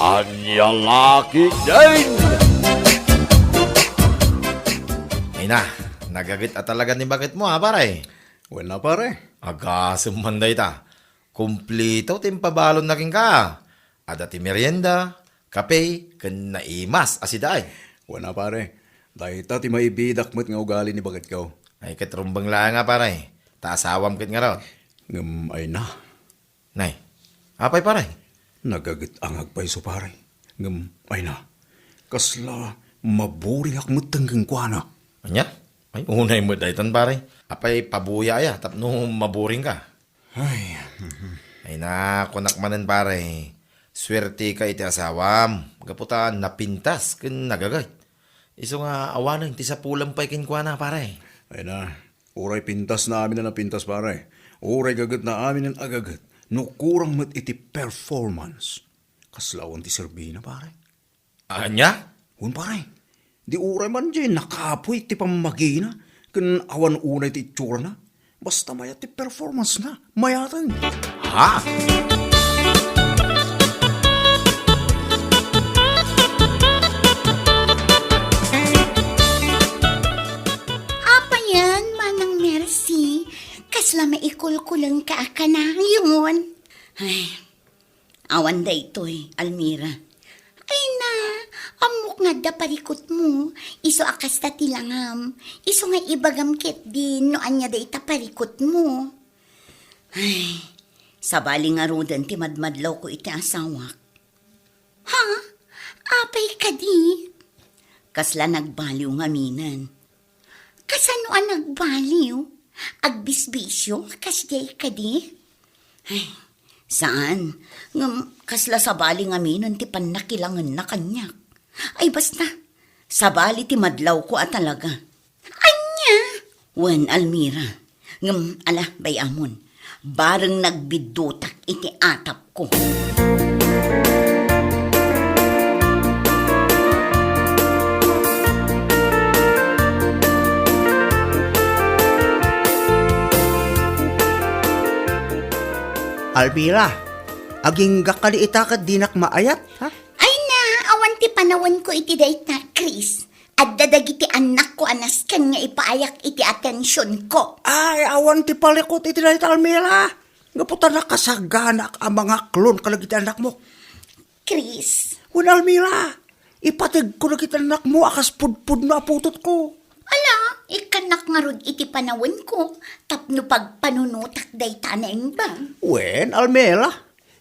Anya laki din! Ay na, nagagit at talaga ni bakit mo ha, pare? Wala pare. Aga, sumanday ta. Kumplito timpabalon na kin ka. Ada ti merienda, kape, kan naimas, asiday. Wala pare. Dahil ti maibidak mo't nga ugali ni bakit ka. Ay katrumbang lang nga pare. Taasawam kit nga ron. Ngam ay na. Nay, apay pare? Nagagit ang agpay so pare. Ngam ay na. Kasla maburing ak mo't tanggang kwa na. Anya? Ay, unay mo daytan pare. Apay pabuya ya, tapno maburing ka. Ay na, kunak manan pare. Swerte ka iti asawam. Gaputan, napintas, kin nagagay. Iso nga awanan, ti sa pulang pa'y kinkwa na pare. Ay na. Uray pintas na amin na napintas pare. Uray gagat na amin ang agagat. No kurang mo't iti performance. Kaslawan ti serbina pare. Anya? Hun pare. Di uray man dyan nakapoy ti pamagina. Kan awan unay ti itsura na. Basta mayat ti performance na. Mayatan. Ha? Apa yan, Manang Mercy? Kasla maikulkulang ka na yun. Ay, awan da ito Almira. Ay na, amok nga da parikot mo. Iso akas ta tilangam. Iso nga ibagam ket din no anya da ita parikot mo. Ay, sabali nga rodan ti madmadlaw ko iti asawak. Ha? Apay ka di? Kasla nagbaliw nga minan. Kasano ang nagbaliw? Agbisbisyo? Kasday ka di? Ay, saan? Kasla sabali nga minan ti panakilangan na kanyak. Ay basta, sabali ti madlaw ko at talaga. Anya? Wen, Almira. Ala, bayamon. Bareng nagbidutak iti atap ko. Almira, aging gakali itakad dinak maayat, ha? Ay na, awan ti panawan ko iti dayt na, Chris. At dadagiti anak ko anas kan nga ipaayak iti atensyon ko. Ay, awan ti palikot iti na Almira. Ngaputan na kasaganak ang mga klon kalagiti anak mo. Chris, Wen Almira, ipatig ko na kita anak mo, akas pudpud na putot ko. ala, ikanak nga rod iti panawan ko. Tapno pagpanunutak dayta na ba? Wen Almira,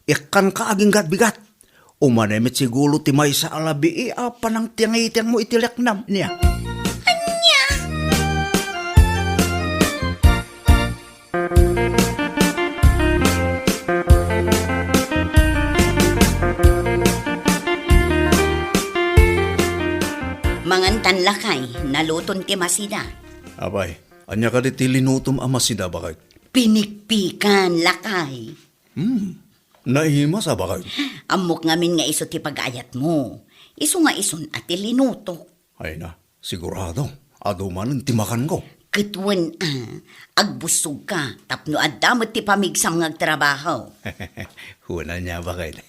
ikan ka aging gatbigat. Umanemit siguro ti may sa alabi, panang tiyang mo itileknam niya. Anya? Mangantan lakay, naluton ti masida. Abay, anya ka di tilinutom amasida bakit? Pinikpikan lakay. Naihima sa bakit? Amok ngamin nga iso ti pag-ayat mo. Iso nga ison at ilinuto. Ay na, sigurado. Ado man timakan ko. Kitwen agbusog ka. Tapno adamot ti pamigsam ng trabaho. Huna niya bakit?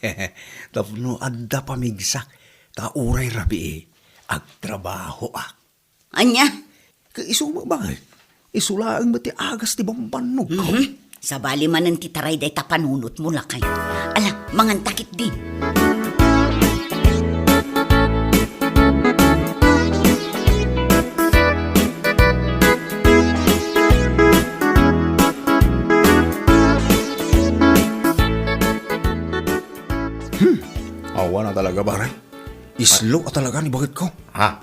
Tapno adda pamigsak. Tauray rabi agtrabaho Anya? Kaisuma bakit? Isulaang mati agas ti bambanog ko. Sabali man ang titaray day tapanunot mo lakay. Ala, mangantakit din. Awa na talaga pare. Islo ka talaga ni bakit ko. Ha?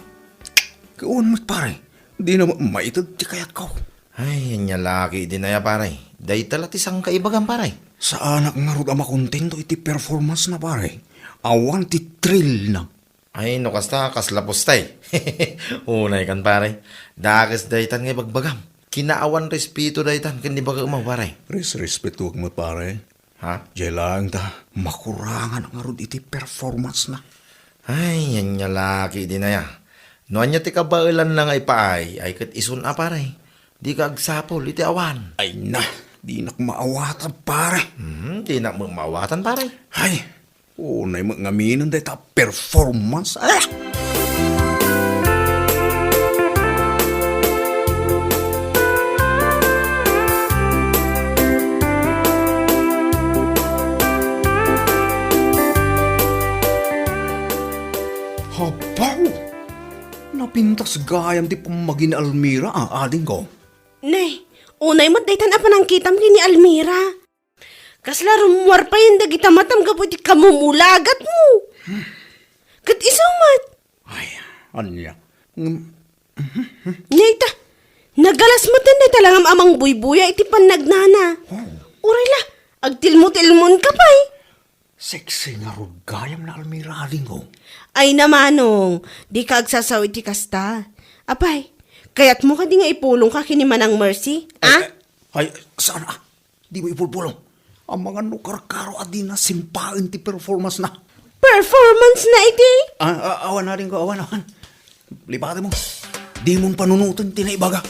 Kaun mo pare. Di na maitad ti kayat ko. Ay, anya laki din na ya pare. Day talat isang kaibagan pare. Sa anak nga rod ama kontento iti performance na pare. Awan ti thrill na. Ay, no kasta, kaslapos tay. Unay kan pare. Dakis daytan nga bagbagam. Kinaawan respeto daytan, kani baga umaw pare. Respeto mo pare. Ha? Jailang ta makurangan nga rod iti performance na. Ay, yan nga laki din na ya. No anya ti kabailan na nga ipaay, ay kat isun a pare. Di ka agsapol, iti awan. Ay na, di nak maawatan pare. Di na mo mawatan pare. Ay, Unay ngaminan day ta performance. Ah! Habaw! Napintas gayam ti pamagin Almira ang ading ko. Nay, unay mo daytan apa nang kitam ni Almira. Kasla rumuwar pa yung dagita matam gapo ti kamumulagat mo. Kat isumat. Ay, anya. Nayta, nagalas mo na talangam amang buybuya iti panagnana. Uray la, agtilmo-tilmon ka pa'y. Sexy nga rod gayam na Almira ading ko. Ay namanong, di ka agsasaw iti kasta. Apay, kayat mo ka di nga ipulong ka kini Manang Mercy, ha? Ay, saan ah? Di mo ipulpulong. Ang mga nukar-karo at di na simpain ti performance na. Performance na iti. Awan na rin ko, awan. Lipate mo. Di mong panunutan tinaibaga.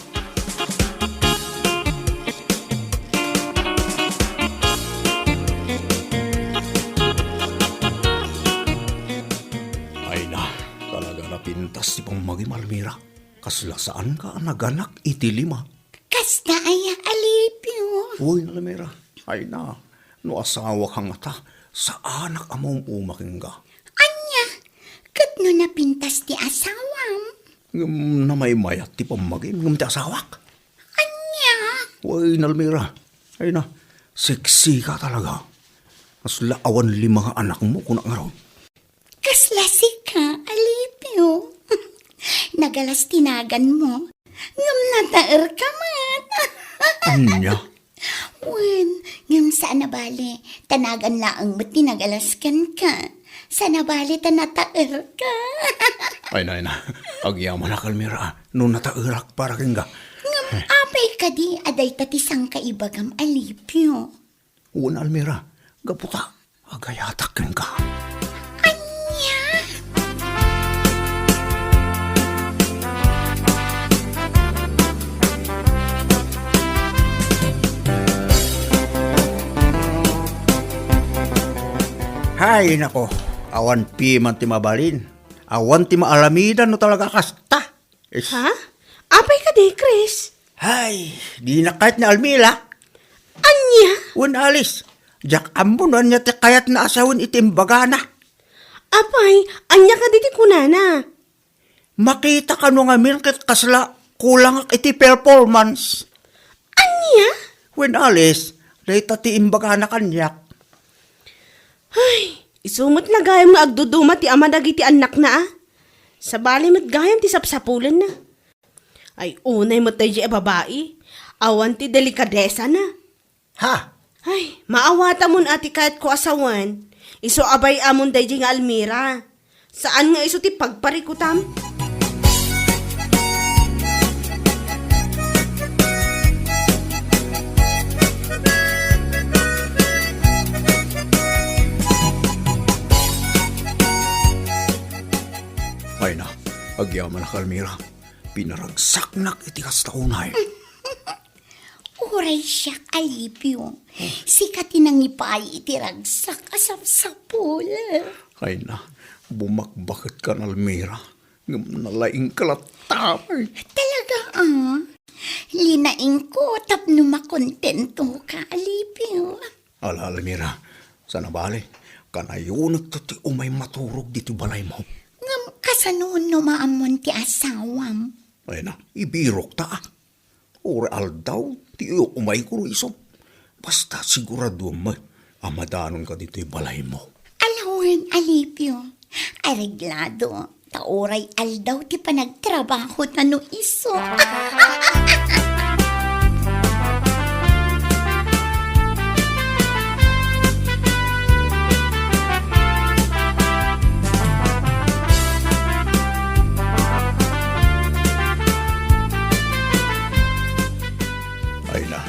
Ay na, talaga napintas si pamagim Almira. Kasla saan ka naganak iti lima? Kasta ay alipyo. Uy, Almira. Ay na, no asawa kang ata, sa anak among umaking ka. Anya, kat no napintas ti asawam. Na may mayat ti pamagim, ngam ti asawak. Anya, Uy, Almira. Ay na, sexy ka talaga. Mas laawan lima nga anak mo kung nga raw. kaslasi ka, alipyo. Nagalas tinagan mo. Ngam nataer ka man. Anya? Wen, ngam saan na bali, tanagan laang ba't tinagalaskan ka. Sana bali tanataer ka. Ay na. Agyaman na Almira. No natairak para king ka. Ngam apay ka di, aday tatisang kaibagam alipyo. Uwan Almira, gaputa. Agayatak king ka. Anya, Hay nako, awan pi man ti mabalin. Awan ti maalamidan no talaga kasta. Ha? Apay ka di, Chris? Hay, di na kahit na Almira. Anya? Un alis. Jak ambon anya ti kayat na asawin itimbaga na. Apay, anya ka diti kunana. Makita ka no nga min kat kasla kulang ak iti performance. Anya? When alis, dahita ti imbaga na kanyak. Ay, isumot na gayam nga agduduma ti ama dagiti anak na ah. Sa bali mat gayam ti sapsapulan na. Ay, unay mo tayo di babae. Awan ti delikadesa na. Ha? Ay, maawata mon ati kahit ko asawan. Iso abay amon tayo nga Almira. Saan nga iso ti pagparikutam? Ay na, agyaman na Almira. Pinaragsak nak iti kastaunay. uray siya alipyo. Sikat tinangipay itiragsak asap-sapula. Ay na, bumakbakit ka na Almira. Ngam nalaing kalatamay. Talaga linaing ko tapno makontento ka alipyo. Ala Almira, sana bali, kanayunot to ti umay maturog dito balay mo. Ngam kasanon no maamon ti asawam. Ay na, ibirok ta. Ure aldaw, ti umay ko iso. Basta sigurado mo, amadanon ka dito balay mo. Alawan alipyo. Areglado. Tauray aldaw ti panagtrabaho tano iso. Ay na,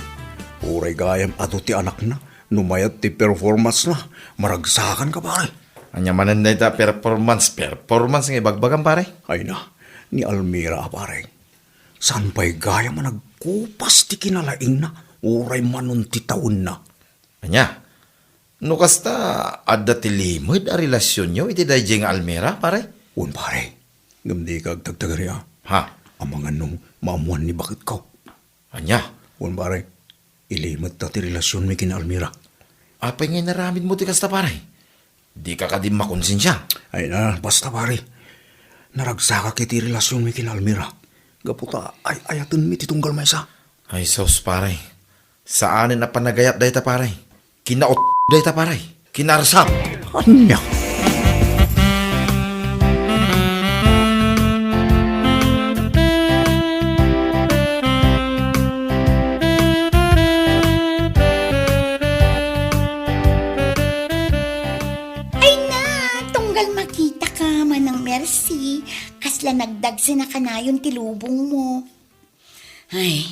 uray gayam ato ti anak na, numayat ti performance na, maragsakan ka pare. Anya manan na ita performance ng ibagbagan pare. Ay na, ni Almira pare. San pa'y gaya man nagkupas ti kinalaing na, uray manon ti taon na. Anya, No kasta, adda ti limod a relasyon nyo, iti dayjay nga Almira, pare? Un pare, gamdi kag tagtagari Ha? Ang mga nung maamuan ni bakit ka. Anya? Un pare, ilimot ta ti relasyon mi kina Almira. Apay nga naramid mo ti kasta, pare? Di ka kadim makonsensya. Ay na, basta pare. Naragsaka kiti relasyon mi kina Almira. Gaputa, ay ayatan mi ti tunggal maysa. Ay, sos, pare. Saanin na panagayat dayta, pare? Kinaot dayta, pare. Kinarsap. Anya? Ay na, tunggal makita ka manang Mercy. Kasla nagdagsi na kanayon ti lubong mo. Ay,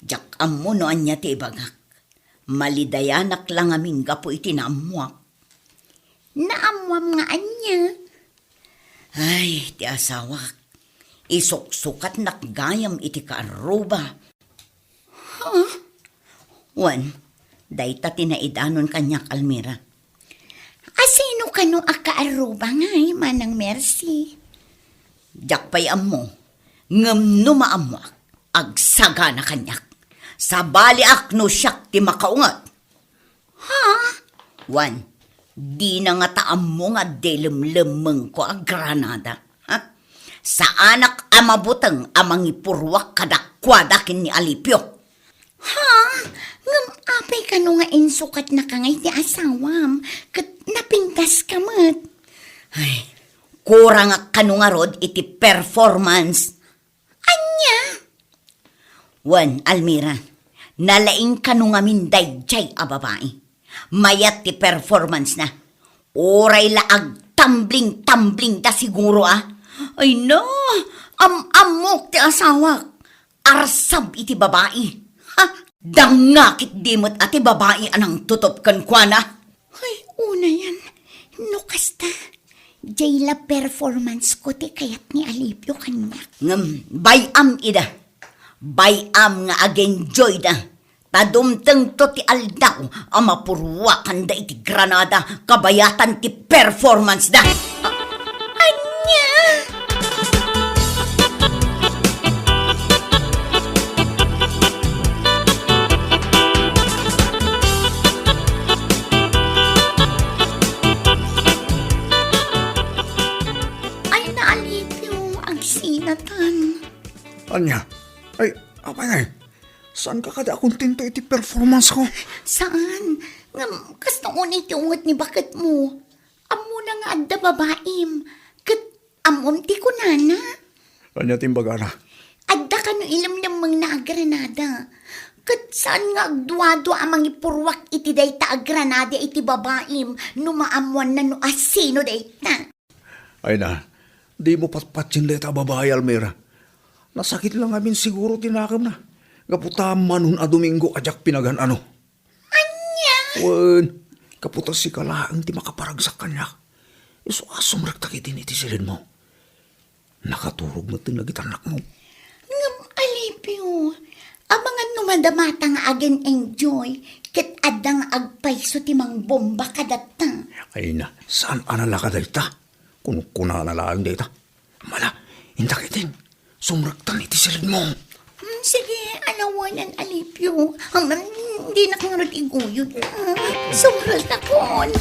jak mo no anya ti ibagak. Malidayanak lang aming gapo iti naamuak. Naamuam nga anya. Ay, ti asawak. Isuksukat nakgayam iti kaaruba. Huh? Wan, dayta tinaidanon kanyak Almira. Asino kano akaaruba ngay manang Mercy? Jak pay mo, ngam numaamuak, agsaga na kanyak. Sa bali akno siyak ti makaungat. Ha? Wan, di na nga taam mo nga delemlemeng ko ag Granada. Ha? Sa anak amabutang amang ipurwak kadakwadakin ni Alipio. Ha? Ngam apay ka no nga insukat na kangay ti asawam. Kat napintas ka mat. Ay, kurang ka no nga rod iti performance. Anya? Wan, Almira, nalaing ka no nga minday jay a babae. Mayat ti performance na. Oray laag tumbling da siguro Ay no, amok ti asawak. Arsab iti babae. Ha? Dangakit dimot ati babae anang tutop kan kwa na. Ay, una yan. No kasta. Jayla performance ko ti kayat ni Alipio kanya. Bayam ida. Bayam nga ag-enjoy da. Tadumteng to ti aldaw ang mapurwakan da iti Granada kabayatan ti performance da. Anya? Ay, naalipyo ang sinatan. Anya? Ay, apa nga saan ka kada kontento iti performance ko? Saan? Ngam, kas noon iti ungot ni bakit mo. Amo na nga adda babaim. Kat amon ti kunana. Anya timbagana? Adda ka no ilam namang na Granada. Kat saan nga agduado amang ipurwak iti dayta Granada iti babaim. Numaamuan na no asino dayta. Ay na, di mo patpatsin leta babae Almira. Nasakit lang amin siguro tinakam na. Kaputa manun a Domingo ajak pinagan ano. Anya? Wen, kaputa si kalaang ti makaparagsak kanya. Iso asong raktakitin iti silid mo. Nakaturog mo ito nagitanak mo. Ngam Alipio. Abangan numadamata nga agen enjoy. Kat adang agpayso ti mang bomba kadata. Ay na, saan anala ka dayta? Kunukuna na lang dayta. Mala, intakitin. Sumraktan iti silid mo. Sige, alawanan Alipio. Hindi na kang iguyod. Sobrang takon.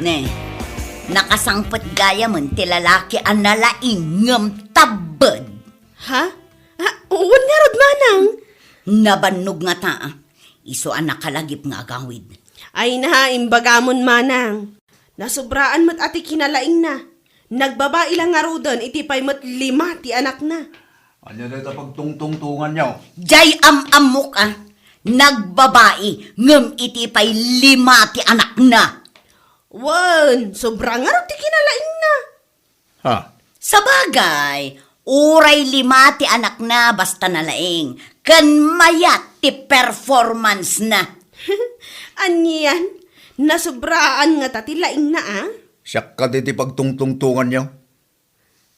Ne, nakasangpot gaya man ti lalaki ang nalaing ngam tabad. Ha? Uwan nga rod manang. Nabannog nga ta. Iso ang nakalagip nga agawid. Ay na, imbagamon manang. Nasubraan mo't ati kinalaing na. Nagbabae lang nga rodon, iti pa'y mo't 5 ti anak na. Anya dayta pagtungtungtungan niyo? Jay amok Nagbabae ngam iti pa'y 5 ti anak na. Wan, sobrang nga rod ti kinalaing na. Ha? Sa bagay, Uray 5 ti anak na basta nalaing. Kan mayat ti performance na. Anyan, nasubraan nga tati laing na Siyak ka di ti pagtungtungtungan niya.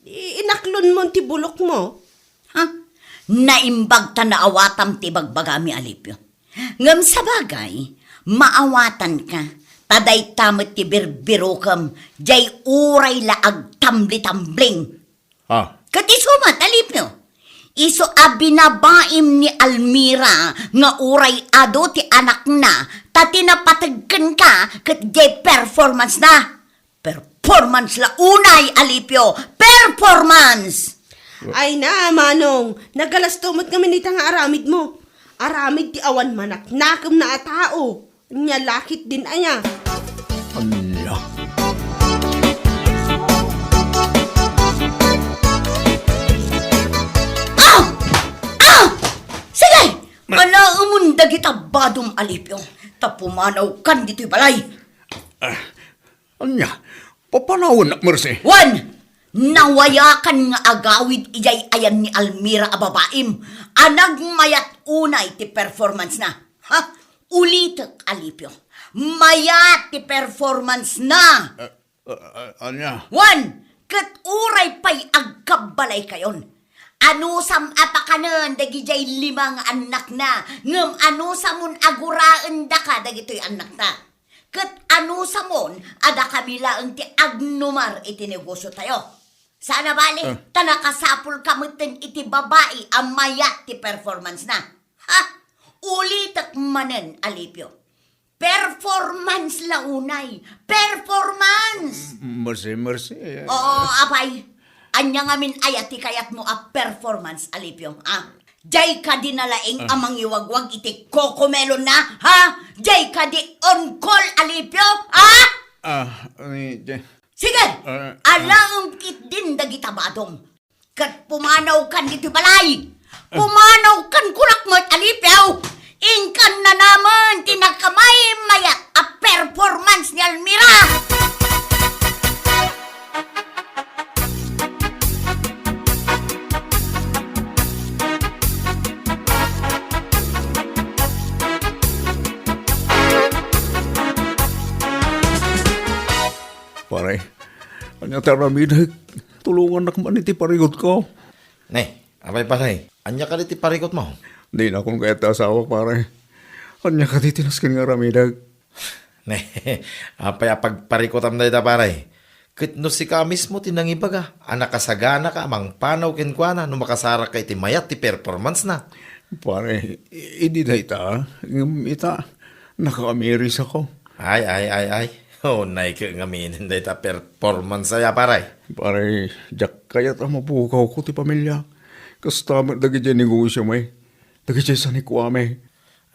Inaklon mo ti bulok mo. Ha? Naimbag ta na awatam ti bagbagami Alipyo. Ngam sa bagay, maawatan ka. Taday tamit ti birbirokam. Jay uray laag tambli-tambling. Ha? Kati sumat, Alipyo. Iso abinabaim ni Almira nga uray ado ti anak na tati napatagkan ka kat jay performance na. Performance la unay, Alipyo. Performance! Ay na, Manong, nagalastumot kami nita nga aramid mo. Aramid ti awan manak nakam na tao. Nya lakit din anya. Anya? Sige! Manaumundag kita badong Alipyo. Tapumanaw kan dito'y balay. Anya? Papanawon na, Mercy. One! Nawayakan nga agawid ijay ayan ni Almira a babaim. Anag mayat unay ti performance na. Ha? Ulitek, Alipyo. Mayat ti performance na. Anya? One! Kat uray pa'y agkabalay kayon. Anusam apakanan dagijay 5 nga anak na. Ngem anusamun aguraan da ka dagito'y anak na. Kat anusamon ada kabilaang ti agnumar iti negosyo tayo. Sana bali, tanakasapul kamutin iti babae ang mayat ti performance na. Ha? Ulitak manen, Alipyo. Performance la unay. Performance! Mercy. Oo, apay. Anya nga min ayat ti kayat mo a performance, Alipyo. Ah, jay ka di nalaing amang iwagwag iti kokomelon na, ha? Jay ka di on call, Alipyo, ha? Sige, alaang kit din dagita badong. Kat pumanaw kan dito balay. Pumanaw kan kurakmat, Alipyo. Ingkan na naman tinakamay mayat a performance ni Almira. Pare, anya taramidag. Tulungan na man iti parigot ko. Ne, apay paray. Anya ka ti parikot mo. Di na akong kaya asawa, pare. Anya ka di tinaskin nga ramidag. Ne, apay apagparikotam na ita paray. Kit no si ka mismo tinangibaga. Anak kasagana ka amang panaw kenkwana no makasara ka iti mayat ti performance na. Pare, hindi na ita. Naka-amiris ako. Ay. Oh, naike ngaminin da ita performance saya paray. Pare, jak kaya't ang mabukaw ko ti pamilya. Kastamit dagi dyan negosyo may. Dagi dyan sa nikwame.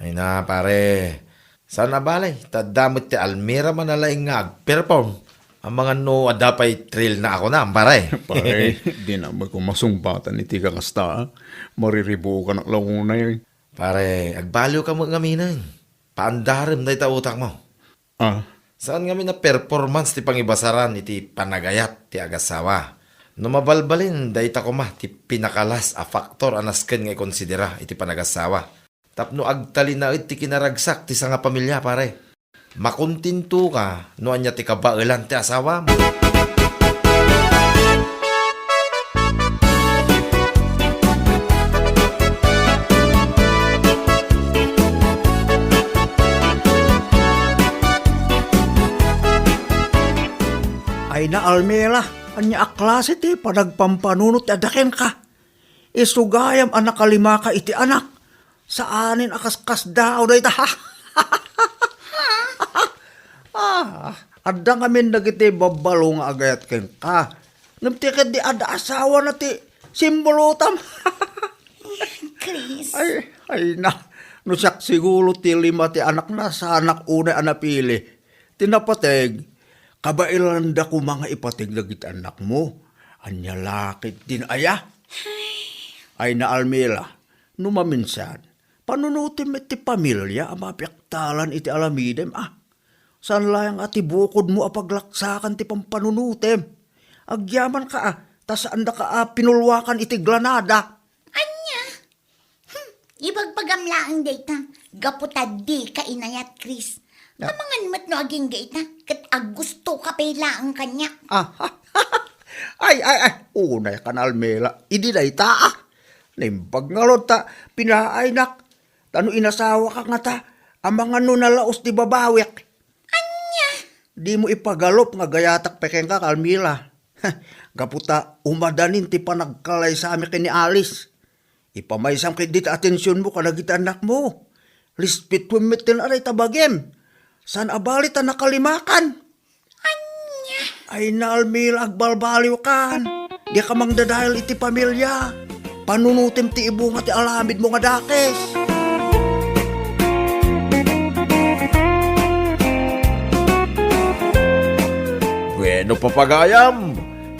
Ay na pare. Sana balay. Tadamit ti Almira manalaing nga perform. Ang mga no adapay thrill na ako na, paray. Pare, di naman kung masumbatan iti kakasta. Mariribo ka ng launay. Pare, agbaliw ka mo ngaminan. Paandarim na ita utak mo. Saan nga na performance ti pangibasaran iti panagayat ti agasawa. No mabalbalin, dayta ko ti pinakalas a faktor anasken nga konsidera iti panagasawa. Tapno agtali na iti kinaragsak ti sanga pamilya pare. Makuntinto ka no anya ti kabailan ti asawa mo. Ay na Almira, anya aklase ti panagpampanunot adaken ka. Isugayam anak 5 ka iti anak. Saanin akaskas daw da ita ha. Adda ngamin dagiti babalo nga agayat ken ka. Namtiket di ada asawa na ti simbolotam. Chris. ay na. No siyak siguro ti 5 ti anak na sa anak una anapili. Tinapateg. Kabailanda ko mga ipatig dagiti anak mo. Anya lakit din aya. Ay na Almira, numaminsan, panunutin iti pamilya ang mapiaktalan iti alamidem. Saan layang ati bukod mo apaglaksakan ti pampanunutem. Agyaman ka Tas saan da ka pinulwakan iti Granada? Anya? Ibagpagamlaang data. Gaputad di ka inayat, Chris. Kamangan mat no aging gaita. Kat gusto ka pailaang kanya. Ay, unay ka na Almela, idi na ita Naimbag nga ron ta, pinaay nak. Tano inasawa ka nga ta, ang mga nunalaos di babawik. Anya? Di mo ipagalop nga gayatak pekeng ka, Almila. Gaputa, umadanin ti panagkalay sa amin kini Alice. Ipamaysam kay dit atensyon mo kanagit anak mo. Lispit pumitin aray tabagem. San abalit na nakalimakan? Anya? Ay na Almila, agbalbaliw kan. Di ka mang dadahil iti pamilya. Panunutim ti ibo nga ti alamid mo nga dakes. Bueno papagayam,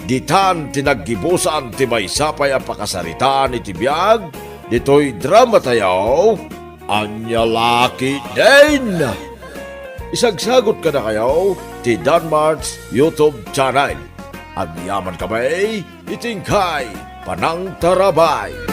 ditan tinaggibusan ti may sapay ang pakasaritaan iti biyag, dito'y drama tayo, anya laki din. Isagsagot ka na kayo, ti Danmart's YouTube channel. Ang yaman kamay, itingkay, panang tarabay.